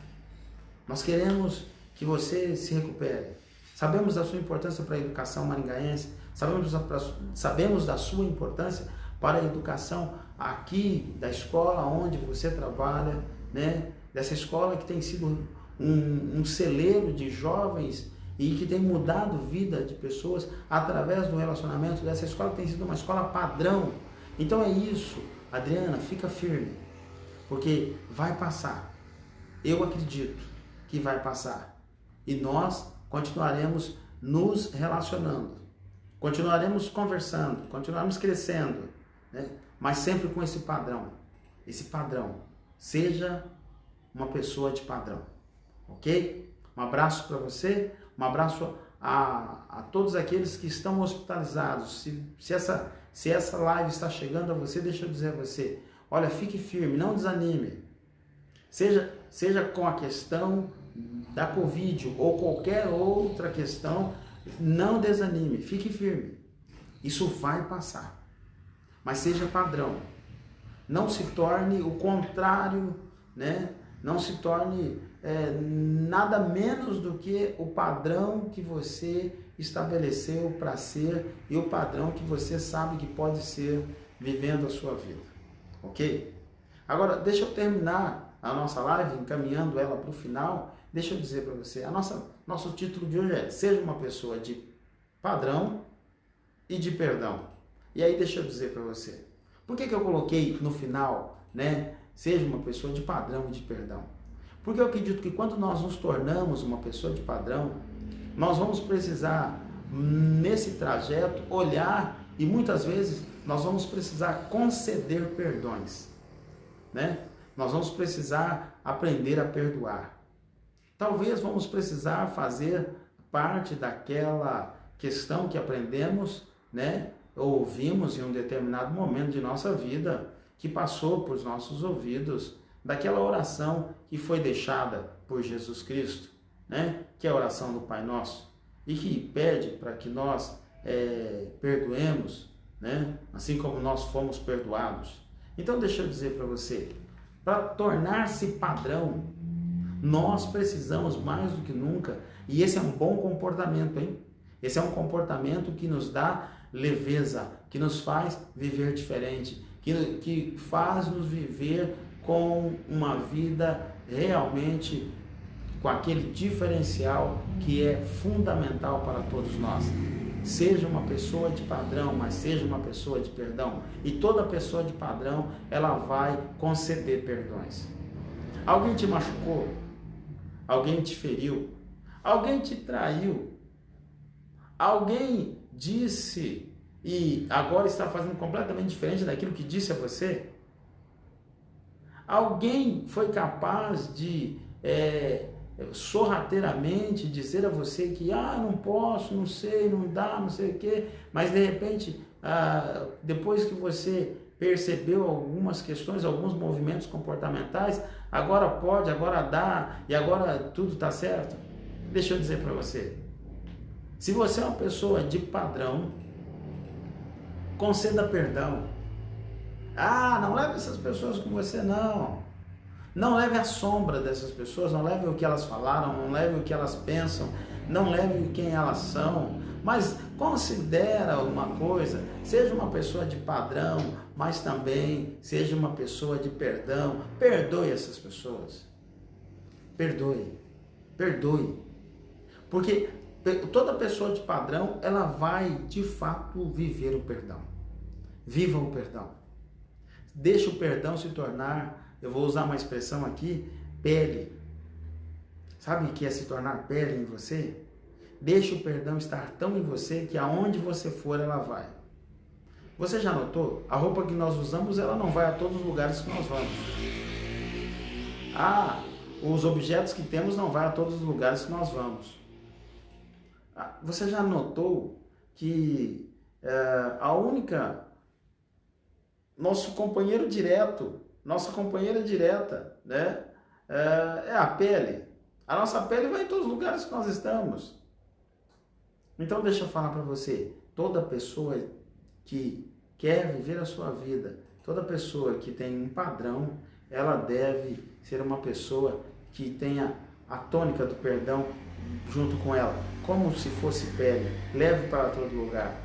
Nós queremos que você se recupere. Sabemos da sua importância para a educação maringaense, sabemos da sua importância para a educação aqui, da escola onde você trabalha, né? Dessa escola que tem sido um celeiro de jovens e que tem mudado a vida de pessoas através do relacionamento, dessa escola que tem sido uma escola padrão. Então é isso, Adriana, fica firme, porque vai passar. Eu acredito que vai passar. E nós continuaremos nos relacionando, continuaremos conversando, continuaremos crescendo, né? Mas sempre com esse padrão. Esse padrão. Seja uma pessoa de padrão. Ok? Um abraço para você, um abraço a todos aqueles que estão hospitalizados. Se essa live está chegando a você, deixa eu dizer a você, olha, fique firme, não desanime. Seja com a questão da Covid ou qualquer outra questão, não desanime, fique firme. Isso vai passar. Mas seja padrão. Não se torne o contrário, né? Não se torne nada menos do que o padrão que você estabeleceu para ser e o padrão que você sabe que pode ser vivendo a sua vida. Ok? Agora, deixa eu terminar a nossa live, encaminhando ela para o final. Deixa eu dizer para você, nosso título de hoje é Seja uma pessoa de padrão e de perdão. E aí deixa eu dizer para você, por que eu coloquei no final, né? Seja uma pessoa de padrão e de perdão. Porque eu acredito que quando nós nos tornamos uma pessoa de padrão, nós vamos precisar, nesse trajeto, olhar e muitas vezes nós vamos precisar conceder perdões, né? Nós vamos precisar aprender a perdoar. Talvez vamos precisar fazer parte daquela questão que aprendemos, né? Ou ouvimos em um determinado momento de nossa vida, que passou por nossos ouvidos, daquela oração que foi deixada por Jesus Cristo, né? Que é a oração do Pai Nosso, e que pede para que nós perdoemos, né? Assim como nós fomos perdoados. Então deixa eu dizer para você, para tornar-se padrão, nós precisamos mais do que nunca, e esse é um bom comportamento, hein? Esse é um comportamento que nos dá leveza, que nos faz viver diferente, que faz nos viver com uma vida realmente com aquele diferencial que é fundamental para todos nós. Seja uma pessoa de padrão, mas seja uma pessoa de perdão. E toda pessoa de padrão, ela vai conceder perdões. Alguém te machucou? Alguém te feriu? Alguém te traiu? Alguém disse e agora está fazendo completamente diferente daquilo que disse a você? Alguém foi capaz de sorrateiramente dizer a você que não posso, não sei, não dá, não sei o quê, mas de repente, depois que você percebeu algumas questões, alguns movimentos comportamentais, agora pode, agora dá e agora tudo está certo? Deixa eu dizer para você, se você é uma pessoa de padrão, conceda perdão. Não leve essas pessoas com você, não. Não leve a sombra dessas pessoas, não leve o que elas falaram, não leve o que elas pensam, não leve quem elas são, mas considera uma coisa, seja uma pessoa de padrão, mas também seja uma pessoa de perdão. Perdoe essas pessoas. Perdoe. Perdoe. Porque toda pessoa de padrão, ela vai de fato viver o perdão. Viva o perdão. Deixa o perdão se tornar, eu vou usar uma expressão aqui, pele. Sabe o que é se tornar pele em você? Deixa o perdão estar tão em você que aonde você for, ela vai. Você já notou? A roupa que nós usamos, ela não vai a todos os lugares que nós vamos. Os objetos que temos não vai a todos os lugares que nós vamos. Você já notou que nosso companheiro direto, nossa companheira direta, né, é a pele. A nossa pele vai em todos os lugares que nós estamos. Então deixa eu falar para você, toda pessoa que quer viver a sua vida, toda pessoa que tem um padrão, ela deve ser uma pessoa que tenha a tônica do perdão junto com ela, como se fosse pele, leve para todo lugar,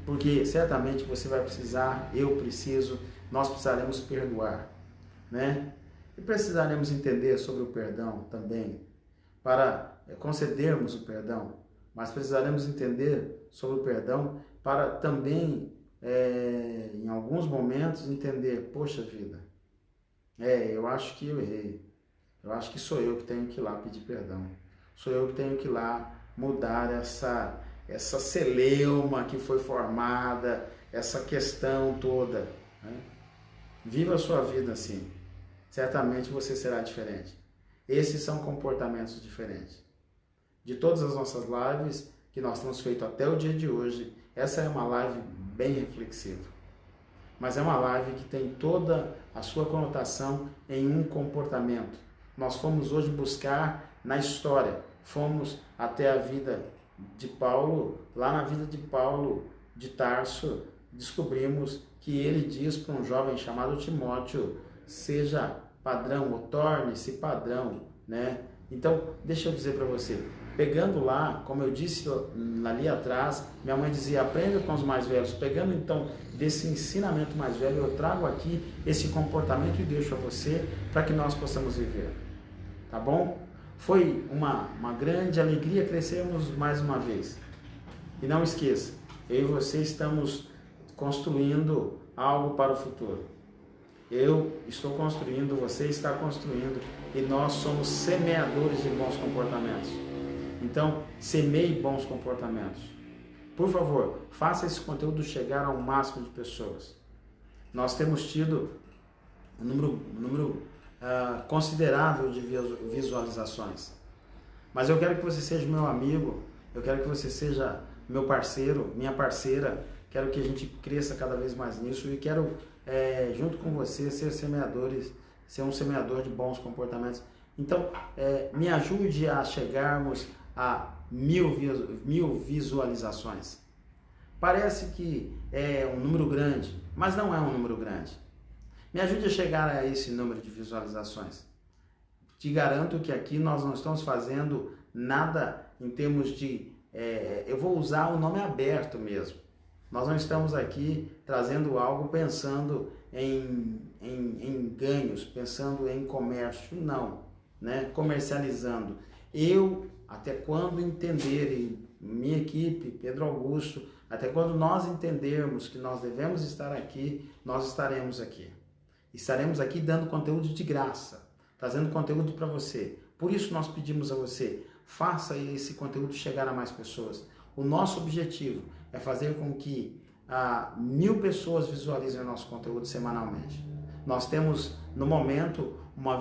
porque certamente você vai precisar, eu preciso, nós precisaremos perdoar, né? E precisaremos entender sobre o perdão também, para concedermos o perdão, mas precisaremos entender sobre o perdão para também, em alguns momentos, entender, poxa vida, eu acho que eu errei, eu acho que sou eu que tenho que ir lá pedir perdão, sou eu que tenho que ir lá mudar essa celeuma que foi formada, essa questão toda, né? Viva a sua vida assim, certamente você será diferente. Esses são comportamentos diferentes. De todas as nossas lives que nós temos feito até o dia de hoje, essa é uma live bem reflexiva. Mas é uma live que tem toda a sua conotação em um comportamento. Nós fomos hoje buscar na história, fomos até a vida de Paulo, lá na vida de Paulo de Tarso, descobrimos que ele diz para um jovem chamado Timóteo, seja padrão, ou torne-se padrão, né? Então, deixa eu dizer para você, pegando lá, como eu disse ali atrás, minha mãe dizia, aprenda com os mais velhos, pegando então desse ensinamento mais velho, eu trago aqui esse comportamento e deixo a você, para que nós possamos viver, tá bom? Foi uma grande alegria crescermos mais uma vez. E não esqueça, eu e você estamos construindo algo para o futuro. Eu estou construindo, você está construindo, e nós somos semeadores de bons comportamentos. Então, semeie bons comportamentos. Por favor, faça esse conteúdo chegar ao máximo de pessoas. Nós temos tido um número considerável de visualizações. Mas eu quero que você seja meu amigo, eu quero que você seja meu parceiro, minha parceira, quero que a gente cresça cada vez mais nisso e quero, junto com você, ser um semeador de bons comportamentos. Então, me ajude a chegarmos a 1000 visualizações. Parece que é um número grande, mas não é um número grande. Me ajude a chegar a esse número de visualizações. Te garanto que aqui nós não estamos fazendo nada em termos de... eu vou usar o nome aberto mesmo. Nós não estamos aqui trazendo algo pensando em ganhos, pensando em comércio, não, né? Comercializando. Até quando entenderem, minha equipe, Pedro Augusto, até quando nós entendermos que nós devemos estar aqui, nós estaremos aqui. Estaremos aqui dando conteúdo de graça, trazendo conteúdo para você. Por isso nós pedimos a você, faça esse conteúdo chegar a mais pessoas. O nosso objetivo é fazer com que 1000 pessoas visualizem o nosso conteúdo semanalmente. Nós temos, no momento, uma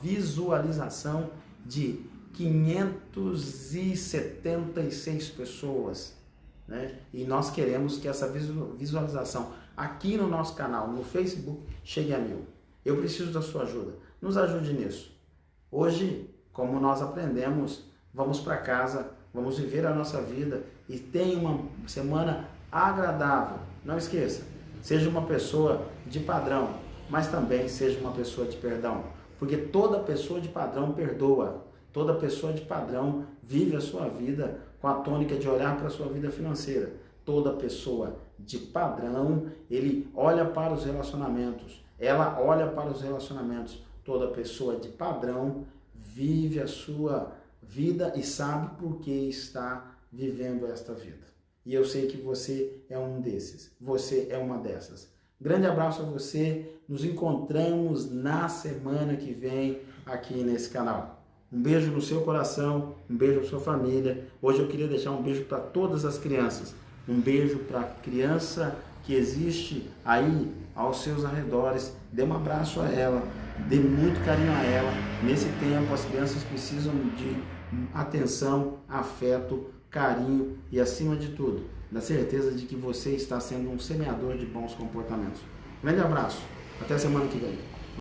visualização de 576 pessoas, né? E nós queremos que essa visualização aqui no nosso canal, no Facebook, chegue a 1000. Eu preciso da sua ajuda. Nos ajude nisso. Hoje, como nós aprendemos, vamos para casa, vamos viver a nossa vida e tenha uma semana agradável. Não esqueça, seja uma pessoa de padrão, mas também seja uma pessoa de perdão. Porque toda pessoa de padrão perdoa. Toda pessoa de padrão vive a sua vida com a tônica de olhar para a sua vida financeira. Toda pessoa de padrão, ele olha para os relacionamentos. Ela olha para os relacionamentos. Toda pessoa de padrão vive a sua vida e sabe por que está vivendo esta vida. E eu sei que você é um desses. Você é uma dessas. Grande abraço a você. Nos encontramos na semana que vem aqui nesse canal. Um beijo no seu coração, um beijo à sua família. Hoje eu queria deixar um beijo para todas as crianças. Um beijo para a criança que existe aí aos seus arredores. Dê um abraço a ela, dê muito carinho a ela. Nesse tempo as crianças precisam de atenção, afeto, carinho e, acima de tudo, da certeza de que você está sendo um semeador de bons comportamentos. Um grande abraço, até a semana que vem.